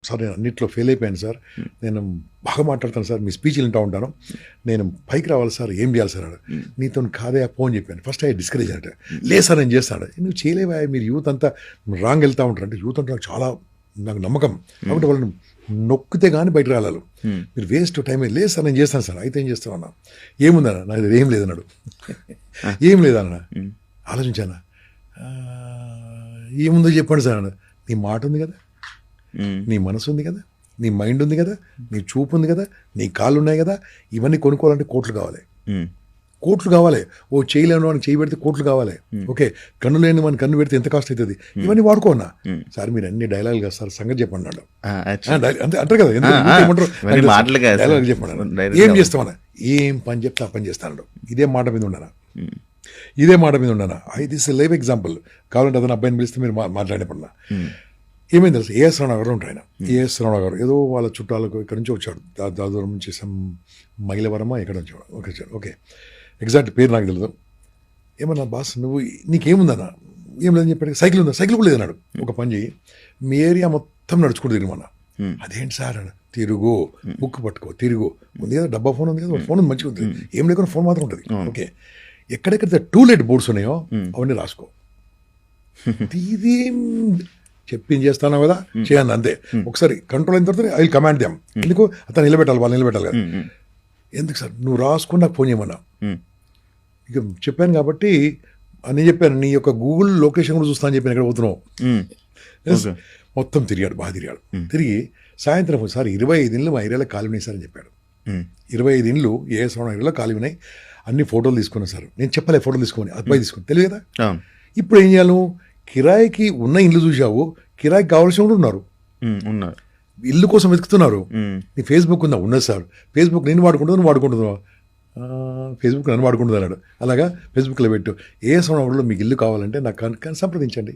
Sir నేను అన్నింటిలో fail అయిపోయాను సార్, నేను బాగా మాట్లాడతాను సార్, మీ స్పీచ్లు వింటూ ఉంటాను, నేను పైకి రావాలి సార్, ఏం చేయాలి సార్ అన్నాడు. నీతో కాదే ఫోన్ చెప్పాను. ఫస్ట్ అయ్యి డిస్కరేజ్ అంటే, లేదు సార్ నేను చేస్తాను. నువ్వు చేయలేవా, మీరు యూత్ అంతా రాంగ్ వెళ్తూ ఉంటారు. అంటే యూత్ అంటే నాకు చాలా నాకు నమ్మకం, కాబట్టి వాళ్ళని నొక్కితే కానీ బయట రాలేదు, మీరు వేస్ట్ టైం. లేదు సార్ నేను చేస్తాను సార్. అయితే ఏం చేస్తామన్నా, ఏముందన్నా, నాకు ఏం లేదన్నాడు. ఏం లేదన్నా, ఆలోచించానా, ఏముందో చెప్పండి సార్ అన్న. నీ మాట ఉంది కదా, నీ మనసు ఉంది కదా, నీ మైండ్ ఉంది కదా, నీ చూపు ఉంది కదా, నీ కాళ్ళు ఉన్నాయి కదా, ఇవన్నీ కొనుక్కోవాలంటే కోట్లు కావాలి, కోట్లు కావాలి. ఓ చేయలేని వాడిని చేయి పెడితే కోట్లు కావాలి. ఓకే, కన్ను లేని వాడిని కన్ను పెడితే ఎంత కాస్ట్ అవుతుంది, ఇవన్నీ వాడుకోన్నా. సార్ మీరు అన్ని డైలాగులు కదా సార్, సంగతి చెప్పండి అన్నాడు. అంటే అంటారు కదా, డైలాగ్ చెప్పండి. ఏం చేస్తామన్నా, ఏం పని చెప్తే ఆ పని చేస్తాను. ఇదే మాట మీద ఉండనా, ఇదే మాట మీద ఉండనా. This live example. కావాలంటే అతను అబ్బాయిని పిలిస్తే మీరు మాట్లాడేపడినా ఏమైంది తెలుసు, ఏఎస్ రావు గారు ఉంటారు. ఆయన ఏఎస్ రావు గారు ఏదో వాళ్ళ చుట్టాలకు ఇక్కడ నుంచి వచ్చాడు, దాదాపు నుంచి మైలవరమా ఎక్కడ వచ్చాడు. ఓకే సార్, ఓకే, ఎగ్జాక్ట్ పేరు నాకు తెలియదు. ఏమన్నా బాస్ నువ్వు నీకేముందన్నా, ఏం లేదని చెప్పాడు. సైకిల్ ఉందా, సైకిల్ కూడా లేదన్నాడు. ఒక పని చేయి, మీ ఏరియా మొత్తం నడుచుకుంటూ తిరిగిమన్నా. అదేంటి సార్ అన్న, తిరుగు, బుక్ పట్టుకో, తిరుగు, ఉంది కదా డబ్బా ఫోన్ ఉంది కదా, ఫోన్ మంచిగా ఉంటుంది, ఏం లేకుండా ఫోన్ మాత్రం ఉంటుంది. ఓకే, ఎక్కడెక్కడైతే టూలెట్ బోర్డ్స్ ఉన్నాయో అవన్నీ రాసుకో. ఇది చెప్పింది చేస్తాను కదా, చేయండి అంతే. ఒకసారి కంట్రోల్ అయిన తర్వాత ఐ విల్ కమాండ్ దెమ్. ఎందుకు అతను నిలబెట్టాలి, వాళ్ళు నిలబెట్టాలి కదా. ఎందుకు సార్ నువ్వు రాసుకుని నాకు ఫోన్ చేయమన్నా. ఇక చెప్పాను కాబట్టి అని చెప్పాను, నీ యొక్క గూగుల్ లొకేషన్ కూడా చూస్తాను అని చెప్పాను, ఎక్కడ పోతున్నావు. మొత్తం తిరిగాడు, బాగా తిరిగాడు. తిరిగి సాయంత్రం సార్ 25 ఇండ్లు మా ఏరియాలో ఖాళీ ఉన్నాయి సార్ అని చెప్పాడు. 25 ఇండ్లు ఏ సౌండ్ ఏరియాలో ఖాళీ ఉన్నాయి, అన్ని ఫోటోలు తీసుకున్నాను సార్. నేను చెప్పలే ఫోటోలు తీసుకొని, అబ్బాయి తీసుకుని తెలియదు కదా. ఇప్పుడు ఏం చేయాలి, కిరాయికి ఉన్న ఇల్లు చూసావు, కిరాయికి కావాల్సిన కూడా ఉన్నారు, ఇల్లు కోసం వెతుకుతున్నారు. నీ ఫేస్బుక్ ఉందా, ఉన్నది సార్. ఫేస్బుక్ నేను వాడుకుంటున్నాను, వాడుకుంటున్నావు, ఫేస్బుక్ నన్ను వాడుకుంటుంది అన్నాడు. అలాగా ఫేస్బుక్లో పెట్టు, ఏ సమయంలో మీకు ఇల్లు కావాలంటే నాకు సంప్రదించండి,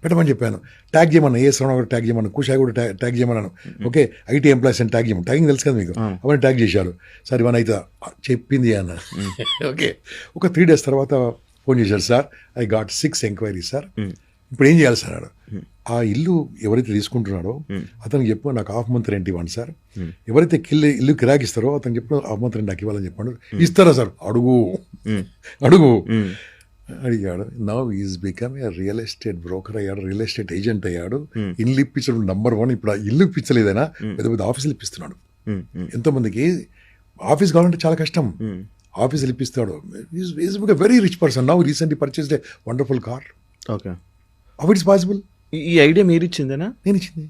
పెట్టమని చెప్పాను. ట్యాగ్ చేయమన్నా, ఏ శ్రవణ కూడా ట్యాగ్ చేయమన్నా, కుషాయి కూడా ట్యాగ్ చేయమన్నాను. ఓకే, ఐటీ ఎంప్లాయీస్ అని ట్యాగ్ చేయమని, ట్యాగింగ్ తెలుసు కదా మీకు, అవన్నీ ట్యాగ్ చేశారు. సరే ఇవన్నీ అయితే చెప్పింది అన్న. ఓకే, ఒక 3 days తర్వాత ఫోన్ చేశారు, sir I got 6 enquiries sir, ఇప్పుడు ఏం చేయాలి సార్ అన్నాడు. ఆ ఇల్లు ఎవరైతే తీసుకుంటున్నాడో అతనికి చెప్పు, నాకు హాఫ్ మంత్ రెంట్ ఇవ్వండి సార్. ఎవరైతే ఇల్లు కిరాకిస్తారో అతను చెప్పు, హాఫ్ మంత్ రెంట్ నాకు ఇవ్వాలని చెప్పాడు. ఇస్తారా సార్, అడుగు అడిగాడు. Now is become a real estate broker అయ్యాడు, రియల్ ఎస్టేట్ ఏజెంట్ అయ్యాడు. ఇల్లు ఇప్పించడం నెంబర్ 1. ఇప్పుడు ఆ ఇల్లు ఇప్పించలేదైనా పెద్ద పెద్ద ఆఫీసులు ఇప్పిస్తున్నాడు. ఎంతో మందికి ఆఫీస్ కావాలంటే చాలా కష్టం, ఆఫీసులు ఇప్పిస్తాడు. Is very rich person. Now recently purchased a wonderful car. Okay, how it's possible? ఈ ఐడియా మీరు ఇచ్చిందేనా? నేను ఇచ్చింది.